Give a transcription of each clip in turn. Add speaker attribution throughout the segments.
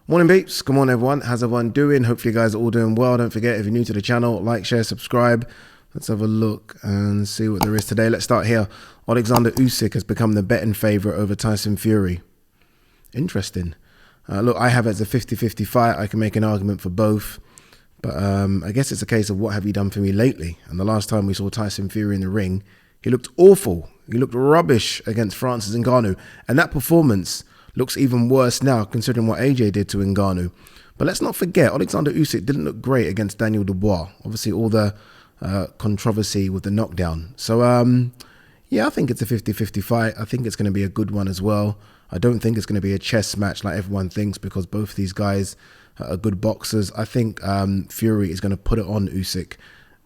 Speaker 1: Morning beeps, good morning everyone, how's everyone doing? Hopefully you guys are all doing well. Don't forget, if you're new to the channel, like, share, subscribe. Let's have a look and see what there is today. Let's start here. Oleksandr Usyk has become the betting favourite over Tyson Fury. Interesting. Look, I have it as a 50-50 fight. I can make an argument for both. But I guess it's a case of what have you done for me lately? And the last time we saw Tyson Fury in the ring, he looked awful. He looked rubbish against Francis Ngannou. And that performance looks even worse now considering what AJ did to Ngannou. But let's not forget, Oleksandr Usyk didn't look great against Daniel Dubois. Obviously, all the controversy with the knockdown. So, yeah, I think it's a 50-50 fight. I think it's going to be a good one as well. I don't think it's going to be a chess match like everyone thinks because both these guys are good boxers. I think Fury is going to put it on Usyk.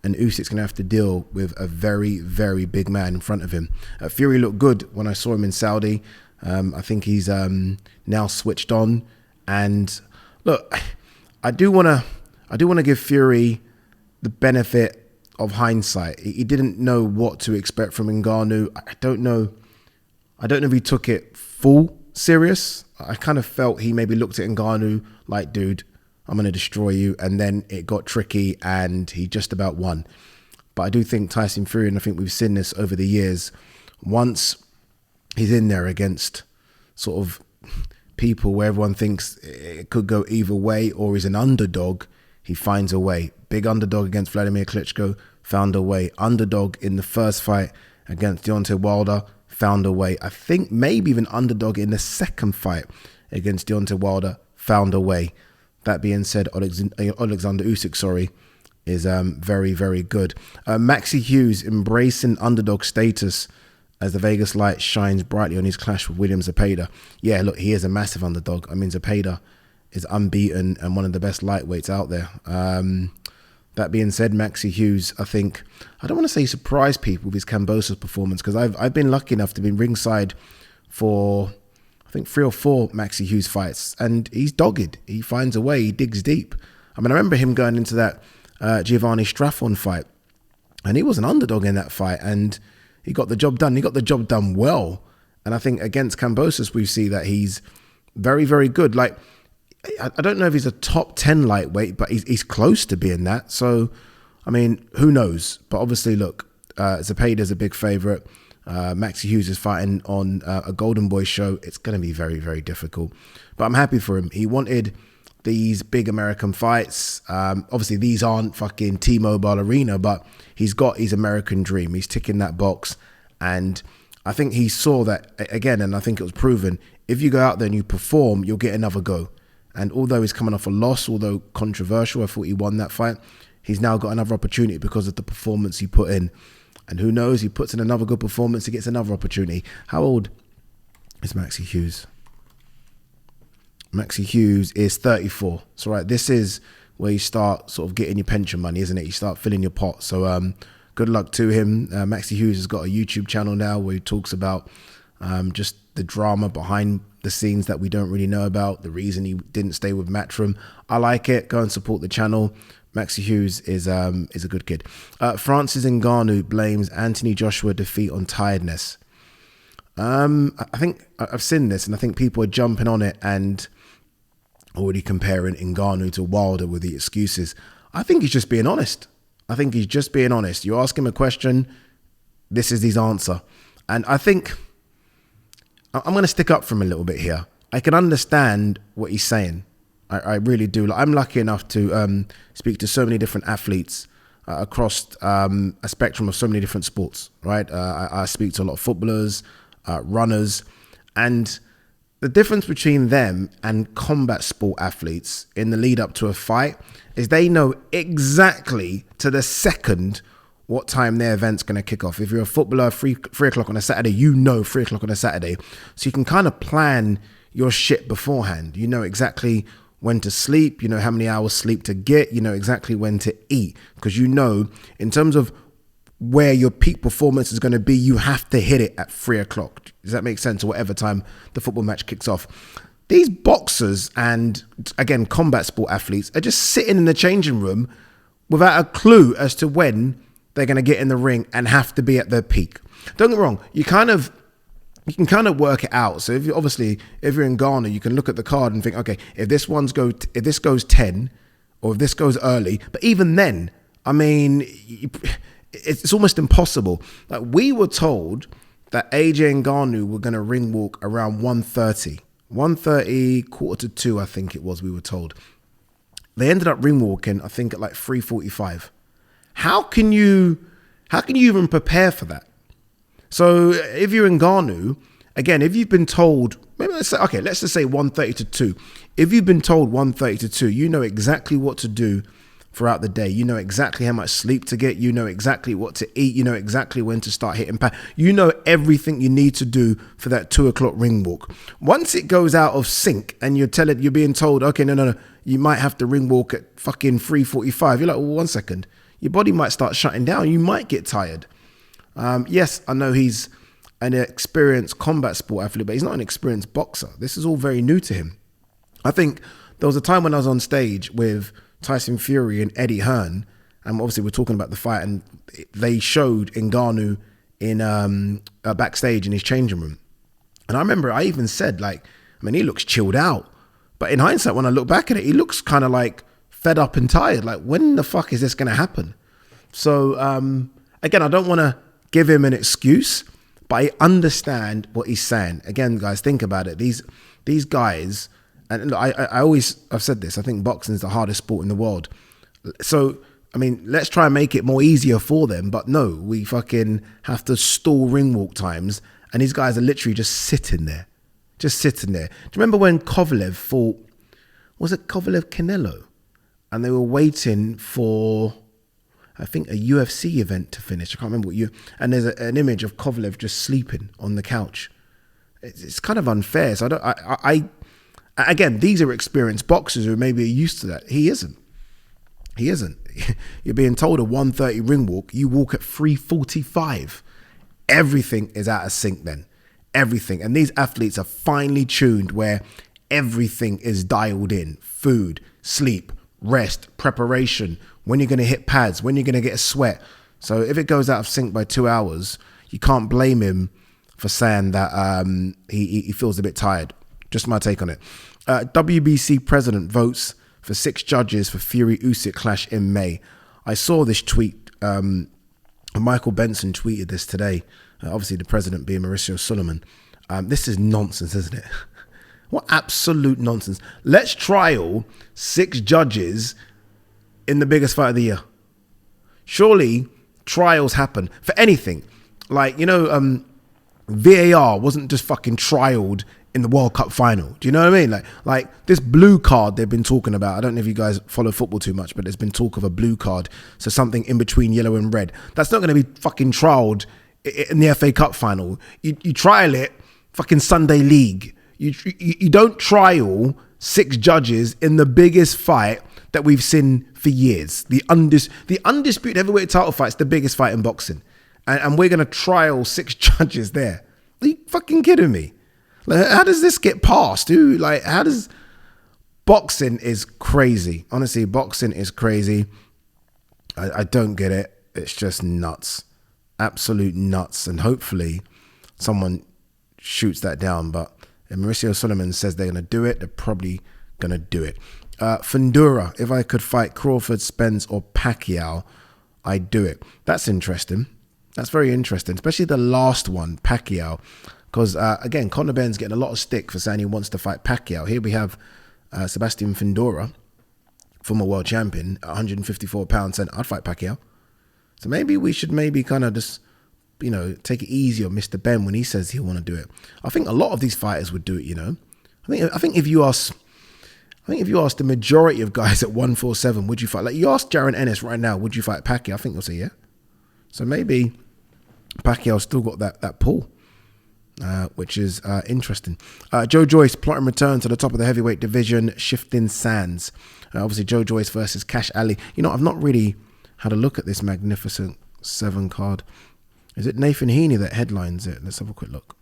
Speaker 1: And Usyk's going to have to deal with a very, very big man in front of him. Fury looked good when I saw him in Saudi. I think he's now switched on, and look, I do want to give Fury the benefit of hindsight. He didn't know what to expect from Ngannou. I don't know if he took it full serious. I kind of felt he maybe looked at Ngannou like, dude, I'm going to destroy you, and then it got tricky and he just about won. But I do think Tyson Fury, and I think we've seen this over the years, once he's in there against sort of people where everyone thinks it could go either way, or he's an underdog, he finds a way. Big underdog against Vladimir Klitschko, found a way. Underdog in the first fight against Deontay Wilder, found a way. I think maybe even underdog in the second fight against Deontay Wilder, found a way. That being said, Oleksandr Usyk, is very, very good. Maxi Hughes embracing underdog status as the Vegas light shines brightly on his clash with William Zapa. Yeah, look, he is a massive underdog. I mean, Zapa is unbeaten and one of the best lightweights out there. That being said, Maxi Hughes, I don't want to say surprised people with his Kambosos performance, because I've been lucky enough to be ringside for, I think, 3 or 4 Maxi Hughes fights, and he's dogged. He finds a way. He digs deep. I mean, I remember him going into that Giovanni Straffon fight, and he was an underdog in that fight, and he got the job done. He got the job done well. And I think against Kambosos, we see that he's very, very good. Like, I don't know if he's a top 10 lightweight, but he's close to being that. So, I mean, who knows? But obviously, look, Zepada's a big favorite. Maxi Hughes is fighting on a Golden Boy show. It's going to be very, very difficult. But I'm happy for him. He wanted these big American fights. Obviously, these aren't fucking T-Mobile Arena, but he's got his American dream. He's ticking that box. And I think he saw that, again, and I think it was proven, if you go out there and you perform, you'll get another go. And although he's coming off a loss, although controversial, I thought he won that fight, he's now got another opportunity because of the performance he put in. And who knows, he puts in another good performance, he gets another opportunity. How old is Maxi Hughes? Maxi Hughes is 34. So, right, this is where you start sort of getting your pension money, isn't it? You start filling your pot. So, good luck to him. Maxi Hughes has got a YouTube channel now where he talks about just the drama behind the scenes that we don't really know about, the reason he didn't stay with Matchroom. I like it. Go and support the channel. Maxi Hughes is a good kid. Francis Ngannou blames Anthony Joshua defeat on tiredness. I think I've seen this, and I think people are jumping on it and already comparing Ngannou to Wilder with the excuses. I think he's just being honest. You ask him a question, this is his answer. And I think I'm going to stick up for him a little bit here. I can understand what he's saying. I really do. Like, I'm lucky enough to speak to so many different athletes across a spectrum of so many different sports, right? I speak to a lot of footballers, runners, and the difference between them and combat sport athletes in the lead up to a fight is they know exactly to the second what time their event's going to kick off. If you're a footballer, 3 o'clock on a Saturday, you know 3 o'clock on a Saturday. So you can kind of plan your shit beforehand. You know exactly when to sleep, you know how many hours sleep to get, you know exactly when to eat, because you know in terms of where your peak performance is going to be, you have to hit it at 3 o'clock. Does that make sense? Or whatever time the football match kicks off. These boxers and, again, combat sport athletes are just sitting in the changing room without a clue as to when they're going to get in the ring and have to be at their peak. Don't get me wrong, you you can kind of work it out. So if you're in Ngannou, you can look at the card and think, okay, if this goes 10, or if this goes early, but even then, I mean, it's almost impossible. Like, we were told that AJ Ngannou were going to ring walk around 1:30, quarter to 2, I think it was, we were told. They ended up ring walking, I think, at like 3:45. How can you even prepare for that? So if you're in Ngannou, again, if you've been told, maybe let's just say 1:30 to 2. If you've been told 1:30 to 2, you know exactly what to do throughout the day. You know exactly how much sleep to get. You know exactly what to eat. You know exactly when to start hitting pack. You know everything you need to do for that 2 o'clock ring walk. Once it goes out of sync and you're being told, okay, no, you might have to ring walk at fucking 3:45. You're like, well, 1 second. Your body might start shutting down. You might get tired. Yes, I know he's an experienced combat sport athlete, but he's not an experienced boxer. This is all very new to him. I think there was a time when I was on stage with Tyson Fury and Eddie Hearn, and obviously we're talking about the fight, and they showed Ngannou in backstage in his changing room. And I remember I even said, like, I mean, he looks chilled out. But in hindsight, when I look back at it, he looks kind of like fed up and tired. Like, when the fuck is this going to happen? So, again, I don't want to give him an excuse, but I understand what he's saying. Again, guys, think about it. These guys, and I've said this, I think boxing is the hardest sport in the world. So, I mean, let's try and make it more easier for them. But no, we fucking have to stall ring walk times. And these guys are literally just sitting there. Do you remember when Kovalev fought, was it Kovalev-Canelo? And they were waiting for, I think, a UFC event to finish. I can't remember and there's an image of Kovalev just sleeping on the couch. It's kind of unfair. So again, these are experienced boxers who maybe are used to that. He isn't. You're being told a 1:30 ring walk. You walk at 3:45. Everything is out of sync then. Everything. And these athletes are finely tuned where everything is dialed in. Food, sleep, rest, preparation, when you're going to hit pads, when you're going to get a sweat. So if it goes out of sync by 2 hours, you can't blame him for saying that he feels a bit tired. Just my take on it. WBC president votes for 6 judges for Fury Usyk clash in May. I saw this tweet. Michael Benson tweeted this today. Obviously, the president being Mauricio Sulaiman. This is nonsense, isn't it? What absolute nonsense. Let's trial 6 judges in the biggest fight of the year. Surely trials happen for anything. Like, VAR wasn't just fucking trialed in the World Cup final. Do you know what I mean? Like this blue card they've been talking about. I don't know if you guys follow football too much, but there's been talk of a blue card. So something in between yellow and red. That's not going to be fucking trialed in the FA Cup final. You trial it fucking Sunday League. You don't trial 6 judges in the biggest fight that we've seen for years. The undisputed heavyweight title fight's the biggest fight in boxing. And we're going to trial 6 judges there. Are you fucking kidding me? Like, how does this get passed, dude? Like, boxing is crazy. Honestly, boxing is crazy. I don't get it. It's just nuts. Absolute nuts. And hopefully someone shoots that down. But if Mauricio Sulaiman says they're going to do it, they're probably going to do it. Fundura, if I could fight Crawford, Spence or Pacquiao, I'd do it. That's interesting. That's very interesting, especially the last one, Pacquiao. Because, again, Conor Ben's getting a lot of stick for saying he wants to fight Pacquiao. Here we have Sebastian Fundura, former world champion, 154 pounds, saying, I'd fight Pacquiao. So maybe we should kind of just, take it easy on Mr. Ben when he says he'll want to do it. I think a lot of these fighters would do it, I think if you ask the majority of guys at 147, would you fight? Like, you ask Jaron Ennis right now, would you fight Pacquiao? I think they'll say yeah. So maybe Pacquiao's still got that pull. Which is interesting. Joe Joyce plotting return to the top of the heavyweight division, shifting sands. Obviously, Joe Joyce versus Cash Ali. I've not really had a look at this Magnificent 7 card. Is it Nathan Heaney that headlines it? Let's have a quick look.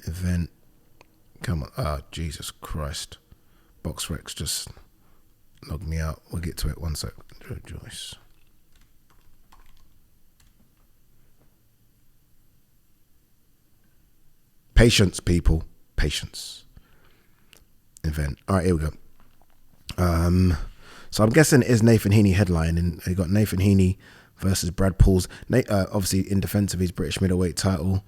Speaker 1: Event. Come on. Oh, Jesus Christ. BoxRec just logged me out. We'll get to it. 1 sec. Joe Joyce. Patience, people. Patience. Event. All right, here we go. So I'm guessing it is Nathan Heaney headline, and you got Nathan Heaney versus Brad Pauls. Obviously in defense of his British middleweight title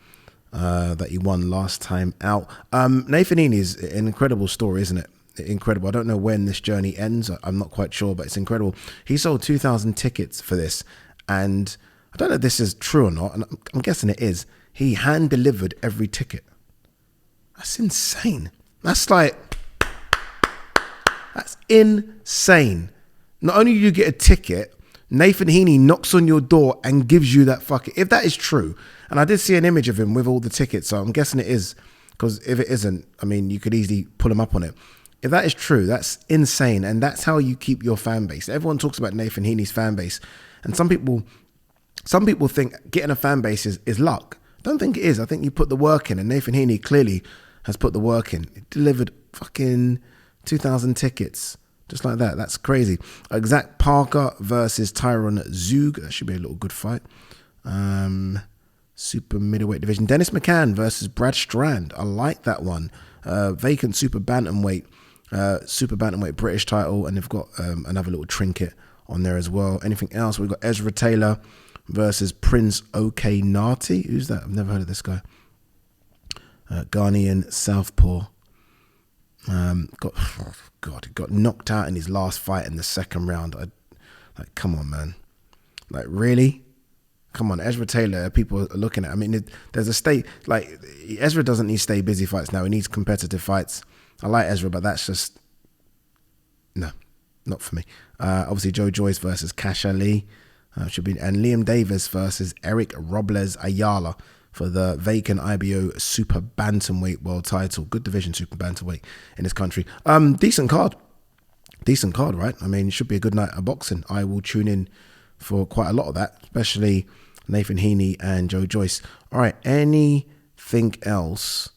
Speaker 1: that he won last time out. Nathan Heaney is an incredible story, isn't it? Incredible. I don't know when this journey ends. I'm not quite sure, but it's incredible. He sold 2,000 tickets for this, and I don't know if this is true or not, and I'm guessing it is. He hand delivered every ticket. That's insane. That's insane. Not only do you get a ticket, Nathan Heaney knocks on your door and gives you that fucking... If that is true, and I did see an image of him with all the tickets, so I'm guessing it is, because if it isn't, I mean, you could easily pull him up on it. If that is true, that's insane, and that's how you keep your fan base. Everyone talks about Nathan Heaney's fan base, and some people think getting a fan base is luck. I don't think it is. I think you put the work in, and Nathan Heaney clearly has put the work in. He delivered fucking 2,000 tickets. Just like that. That's crazy. Zach Parker versus Tyron Zug. That should be a little good fight. Super middleweight division. Dennis McCann versus Brad Strand. I like that one. Vacant super bantamweight British title. And they've got another little trinket on there as well. Anything else? We've got Ezra Taylor versus Prince Okenati. Who's that? I've never heard of this guy. Ghanaian southpaw. Got knocked out in his last fight in the second round. Come on, man. Like, really? Come on, Ezra Taylor, people are looking at. I mean, there's a state, like, Ezra doesn't need stay busy fights now. He needs competitive fights. I like Ezra, but that's just, no, not for me. Obviously, Joe Joyce versus Cash Ali. And Liam Davis versus Eric Robles Ayala for the vacant IBO super bantamweight world title. Good division, super bantamweight in this country. Decent card, right? I mean, it should be a good night of boxing. I will tune in for quite a lot of that, especially Nathan Heaney and Joe Joyce. All right, anything else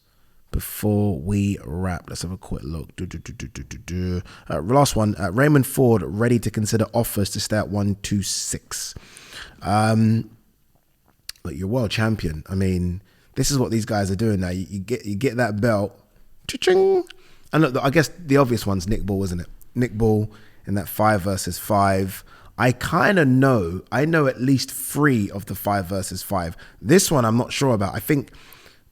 Speaker 1: before we wrap? Let's have a quick look. Last one, Raymond Ford ready to consider offers to stay at 126. Like, you're world champion. I mean, this is what these guys are doing now. You get that belt. Cha-ching. And look, I guess the obvious one's Nick Ball, isn't it? Nick Ball in that 5 versus 5. I know at least 3 of the 5 versus 5. This one I'm not sure about. I think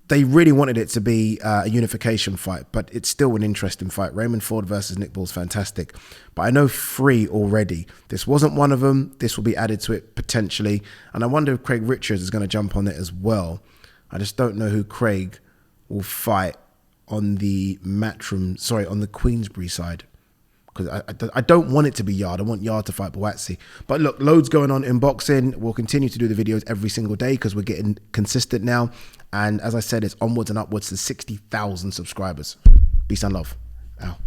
Speaker 1: they really wanted it to be a unification fight, but it's still an interesting fight. Raymond Ford versus Nick Ball's fantastic. But I know 3 already. This wasn't one of them. This will be added to it potentially. And I wonder if Craig Richards is going to jump on it as well. I just don't know who Craig will fight on the on the Queensbury side. Because I don't want it to be Yard. I want Yard to fight Buatsi. But look, loads going on in boxing. We'll continue to do the videos every single day because we're getting consistent now. And as I said, it's onwards and upwards to 60,000 subscribers. Peace and love. Ow.